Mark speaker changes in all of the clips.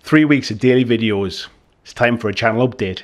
Speaker 1: 3 weeks of daily videos. It's time for a channel update.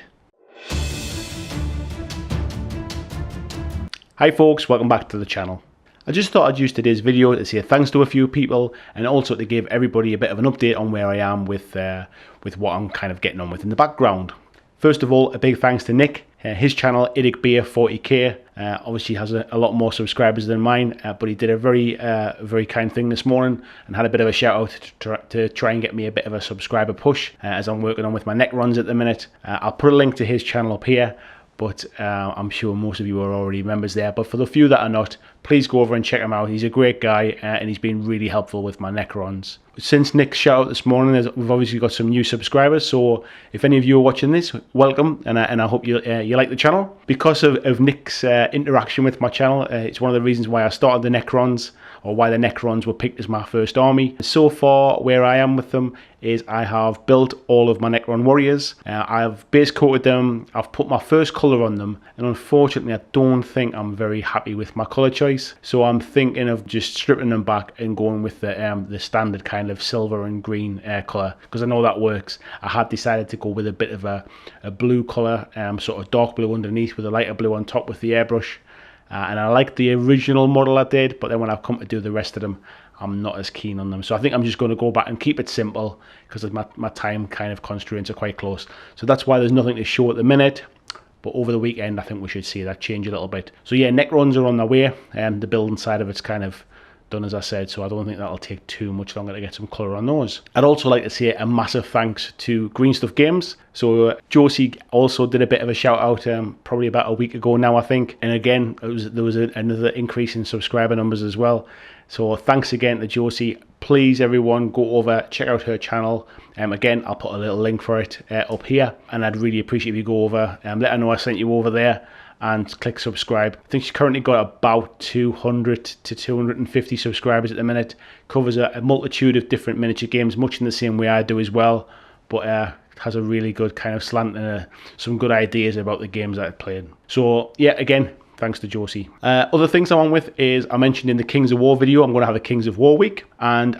Speaker 1: Hi folks, welcome back to the channel. I just thought I'd use today's video to say thanks to a few people and also to give everybody a bit of an update on where I am with what I'm kind of getting on with in the background. First of all, a big thanks to Nick. His channel, Idic Beer 40k, obviously has a lot more subscribers than mine, but he did a very kind thing this morning and had a bit of a shout out to try and get me a bit of a subscriber push as I'm working on with my Necrons at the minute. I'll put a link to his channel up here, but I'm sure most of you are already members there. But for the few that are not, please go over and check him out. He's a great guy and he's been really helpful with my Necrons. Since Nick's shout out this morning, we've obviously got some new subscribers, so if any of you are watching this, welcome, and I hope you like the channel. Because of Nick's interaction with my channel, it's one of the reasons why I started the Necrons, or why the Necrons were picked as my first army. So far, where I am with them is I have built all of my Necron warriors, I've base coated them, I've put my first colour on them, and unfortunately I don't think I'm very happy with my colour choice, so I'm thinking of just stripping them back and going with the standard kind of silver and green colour, because I know that works. I had decided to go with a bit of a blue colour, sort of dark blue underneath with a lighter blue on top with the airbrush. And I like the original model I did, but then when I've come to do the rest of them, I'm not as keen on them. So I think I'm just going to go back and keep it simple because my time kind of constraints are quite close. So that's why there's nothing to show at the minute. But over the weekend, I think we should see that change a little bit. So yeah, Necrons are on their way, and the building side of it's kind of done, as I said, so I don't think that'll take too much longer to get some colour on those. I'd also like to say a massive thanks to Green Stuff Games. So Josie also did a bit of a shout out probably about a week ago now, I think, and again there was another increase in subscriber numbers as well. So thanks again to Josie. Please everyone go over, check out her channel. Again, I'll put a little link for it up here, and I'd really appreciate if you go over and let her know I sent you over there and click subscribe. I think she's currently got about 200 to 250 subscribers at the minute. Covers a multitude of different miniature games, much in the same way I do as well, but has a really good kind of slant and some good ideas about the games that I've played. So yeah, again, thanks to Josie. Other things I'm on with is, I mentioned in the Kings of War video, I'm going to have a Kings of War week, and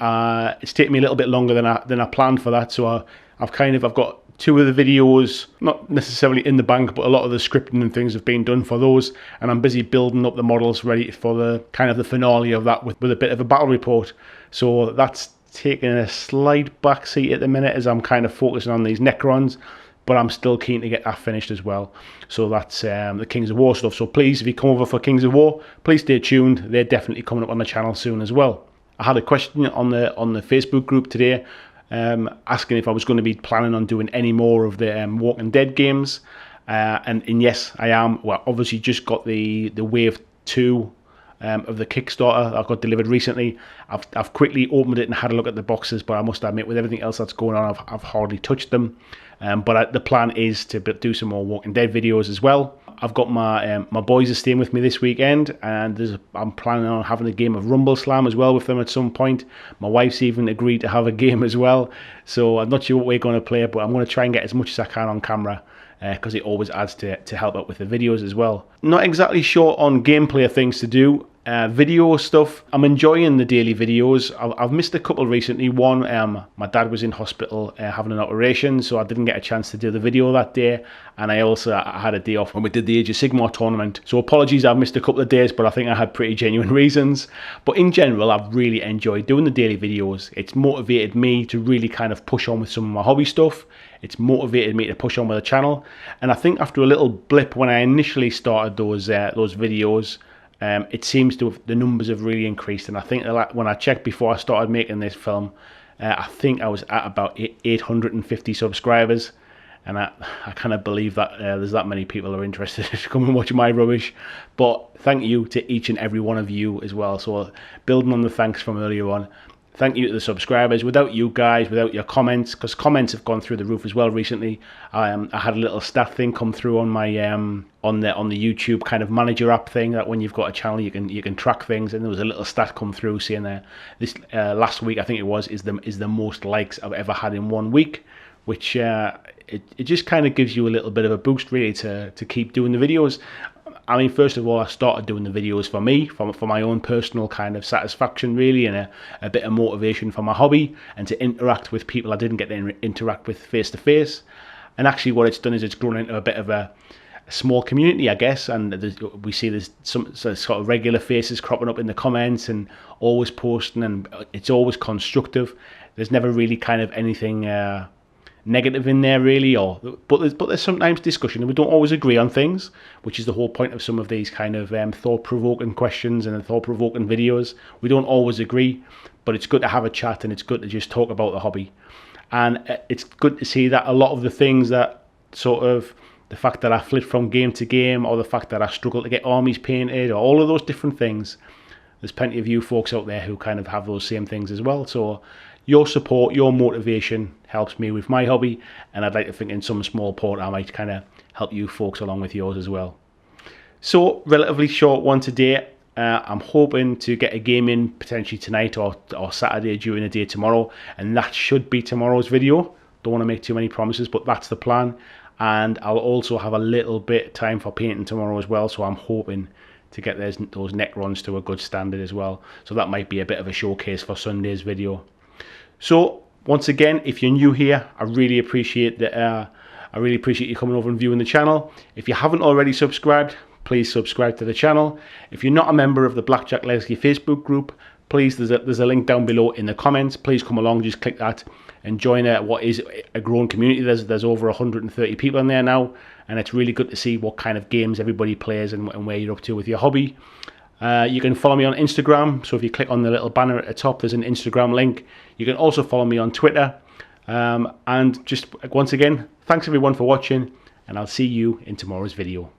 Speaker 1: it's taken me a little bit longer than I planned for that. So I've got 2 of the videos, not necessarily in the bank, but a lot of the scripting and things have been done for those, and I'm busy building up the models ready for the kind of the finale of that with a bit of a battle report. So that's taking a slight backseat at the minute as I'm kind of focusing on these Necrons, but I'm still keen to get that finished as well. So that's the Kings of War stuff. So please, if you come over for Kings of War, please stay tuned. They're definitely coming up on the channel soon as well. I had a question on the Facebook group today, asking if I was going to be planning on doing any more of the Walking Dead games, and yes, I am. Well, obviously just got the Wave 2 of the Kickstarter that got delivered recently. I've quickly opened it and had a look at the boxes, but I must admit, with everything else that's going on, I've hardly touched them. But the plan is to do some more Walking Dead videos as well. I've got my boys are staying with me this weekend, and I'm planning on having a game of Rumble Slam as well with them at some point. My wife's even agreed to have a game as well, so I'm not sure what we're going to play, but I'm going to try and get as much as I can on camera, because it always adds to help out with the videos as well. Not exactly sure on gameplay things to do. Video stuff, I'm enjoying the daily videos. I've missed a couple recently. One, my dad was in hospital having an operation, so I didn't get a chance to do the video that day, and I had a day off when we did the Age of Sigmar tournament, so apologies I've missed a couple of days, but I think I had pretty genuine reasons. But in general, I've really enjoyed doing the daily videos. It's motivated me to really kind of push on with some of my hobby stuff. It's motivated me to push on with the channel, and I think after a little blip when I initially started those videos, it seems to have, the numbers have really increased, and I think that when I checked before I started making this film, I think I was at about 850 subscribers, and I kind of believe that there's that many people who are interested to come and watch my rubbish. But thank you to each and every one of you as well. So building on the thanks from earlier on, thank you to the subscribers. Without you guys, without your comments, because comments have gone through the roof as well recently. I had a little stat thing come through on my on the YouTube kind of manager app thing, that when you've got a channel you can track things, and there was a little stat come through saying this last week, I think it was, is the most likes I've ever had in 1 week, which it just kind of gives you a little bit of a boost really to keep doing the videos. I mean, first of all, I started doing the videos for me, for my own personal kind of satisfaction, really, and a bit of motivation for my hobby, and to interact with people I didn't get to interact with face to face. And actually, what it's done is it's grown into a bit of a small community, I guess, and we see there's some sort of regular faces cropping up in the comments and always posting, and it's always constructive. There's never really kind of anything negative in there, really, but there's sometimes discussion, and we don't always agree on things, which is the whole point of some of these kind of thought-provoking questions and thought-provoking videos. We don't always agree, but it's good to have a chat, and it's good to just talk about the hobby. And it's good to see that a lot of the things that sort of, the fact that I flip from game to game, or the fact that I struggle to get armies painted, or all of those different things, there's plenty of you folks out there who kind of have those same things as well. So your support, your motivation helps me with my hobby, and I'd like to think in some small part I might kind of help you folks along with yours as well. So, relatively short one today. I'm hoping to get a game in potentially tonight or Saturday during the day tomorrow, and that should be tomorrow's video. Don't want to make too many promises, but that's the plan. And I'll also have a little bit of time for painting tomorrow as well, so I'm hoping to get those Necrons to a good standard as well. So that might be a bit of a showcase for Sunday's video. So once again, if you're new here, I really appreciate that. I really appreciate you coming over and viewing the channel. If you haven't already subscribed, please subscribe to the channel. If you're not a member of the BlackJack Legacy Facebook group, please, there's a link down below in the comments. Please come along, just click that and join what is a growing community. There's over 130 people in there now, and it's really good to see what kind of games everybody plays and where you're up to with your hobby. You can follow me on Instagram, so if you click on the little banner at the top, there's an Instagram link. You can also follow me on Twitter. And just once again, thanks everyone for watching, and I'll see you in tomorrow's video.